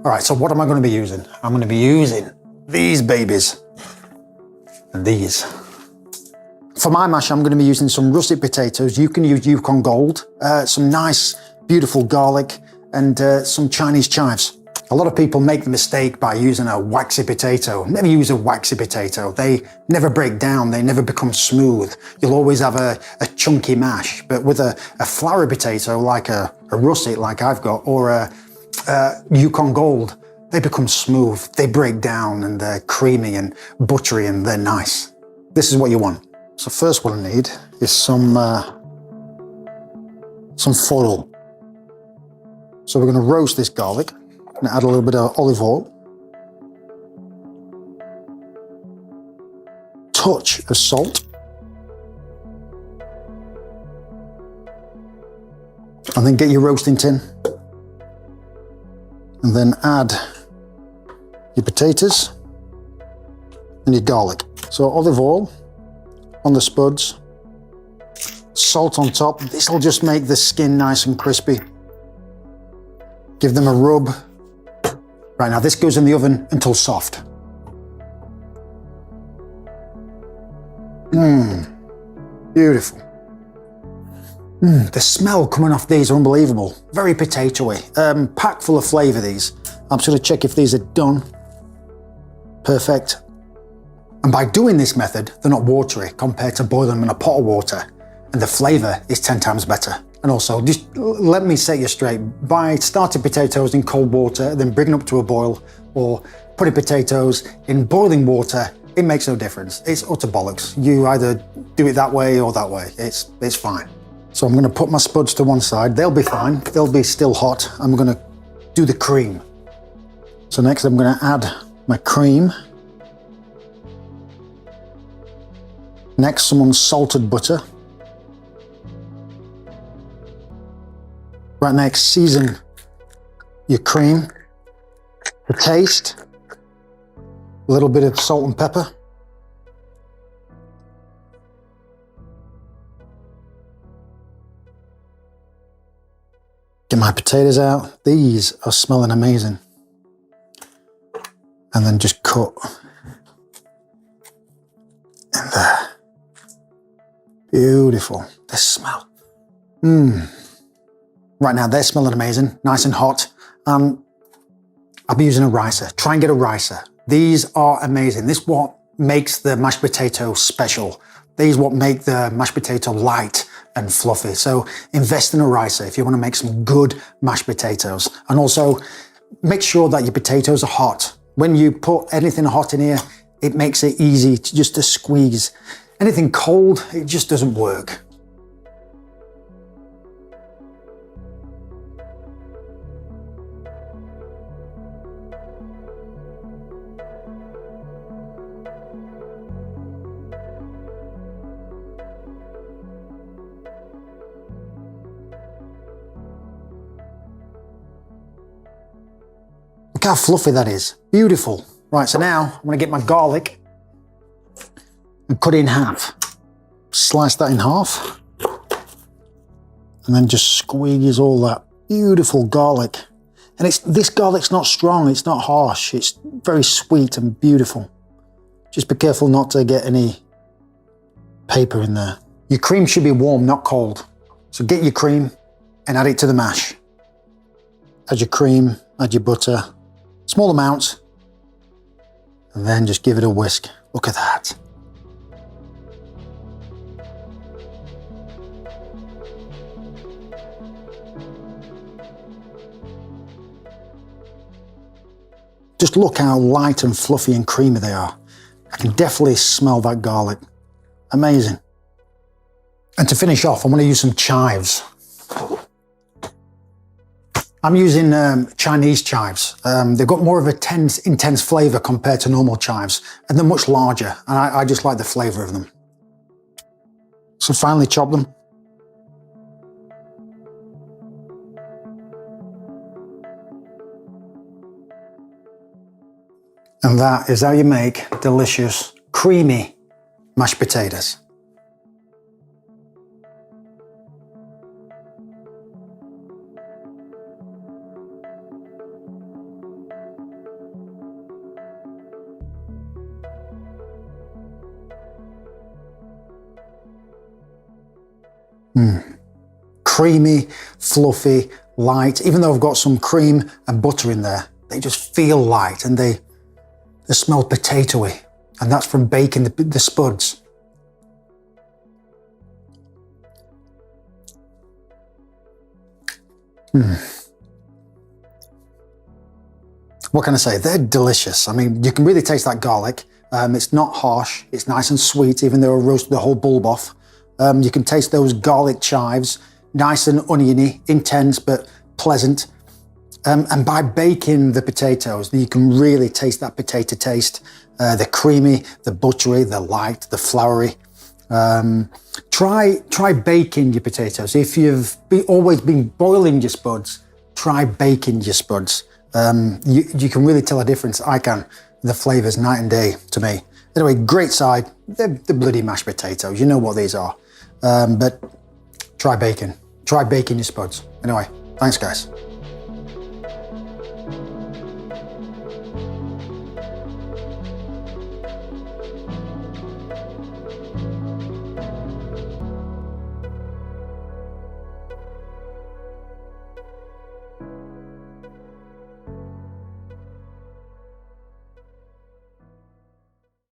All right, so what am I going to be using? I'm going to be using these babies and these. For my mash, I'm going to be using some russet potatoes. You can use Yukon Gold, some nice, beautiful garlic, and some Chinese chives. A lot of people make the mistake by using a waxy potato. Never use a waxy potato. They never break down. They never become smooth. You'll always have a chunky mash. But with a floury potato, like a russet, like I've got, or a Yukon Gold, they become smooth. They break down and they're creamy and buttery and they're nice. This is what you want. So first what I need is some foil. So we're going to roast this garlic. I'm going to add a little bit of olive oil. Touch of salt. And then get your roasting tin. And then add your potatoes and your garlic. So olive oil on the spuds, salt on top. This will just make the skin nice and crispy. Give them a rub. Right, now this goes in the oven until soft. Beautiful. The smell coming off these are unbelievable. Very potatoey, packed full of flavour these. I'm just going to check if these are done. Perfect. And by doing this method, they're not watery compared to boiling them in a pot of water. And the flavour is 10 times better. And also, just let me set you straight. By starting potatoes in cold water, then bringing up to a boil, or putting potatoes in boiling water, it makes no difference. It's utter bollocks. You either do it that way or that way. It's fine. So I'm going to put my spuds to one side. They'll be fine. They'll be still hot. I'm going to do the cream. So next I'm going to add my cream. Next, some unsalted butter. Right next, season your cream to taste. A little bit of salt and pepper. Get my potatoes out. These are smelling amazing. And then just cut in there. Beautiful. This smell. Right now they're smelling amazing, nice and hot. I'll be using a ricer. Try and get a ricer. These are amazing. This is what makes the mashed potato special. These what make the mashed potato light and fluffy. So invest in a ricer if you want to make some good mashed potatoes. And also make sure that your potatoes are hot. When you put anything hot in here, it makes it easy to squeeze. Anything cold, it just doesn't work. Look how fluffy that is. Beautiful. Right, so now I'm going to get my garlic and cut it in half. Slice that in half. And then just squeeze all that beautiful garlic. And this garlic's not strong, it's not harsh. It's very sweet and beautiful. Just be careful not to get any paper in there. Your cream should be warm, not cold. So get your cream and add it to the mash. Add your cream, add your butter, small amounts, and then just give it a whisk. Look at that. Just look how light and fluffy and creamy they are. I can definitely smell that garlic. Amazing. And to finish off, I'm going to use some chives. I'm using Chinese chives. They've got more of a intense flavour compared to normal chives, and they're much larger, and I just like the flavour of them. So finely chop them. And that is how you make delicious, creamy mashed potatoes. Creamy, fluffy, light. Even though I've got some cream and butter in there, they just feel light and they smell potatoey. And that's from baking the spuds. What can I say? They're delicious. I mean, you can really taste that garlic. It's not harsh. It's nice and sweet, even though I roasted the whole bulb off. You can taste those garlic chives, nice and oniony, intense but pleasant. And by baking the potatoes, you can really taste that potato taste. The creamy, the buttery, the light, the floury. Try baking your potatoes. If you've always been boiling your spuds, try baking your spuds. You can really tell a difference. I can. The flavour's night and day to me. Anyway, great side. They're the bloody mashed potatoes. You know what these are. But try baking. Try baking your spuds. Anyway, thanks guys.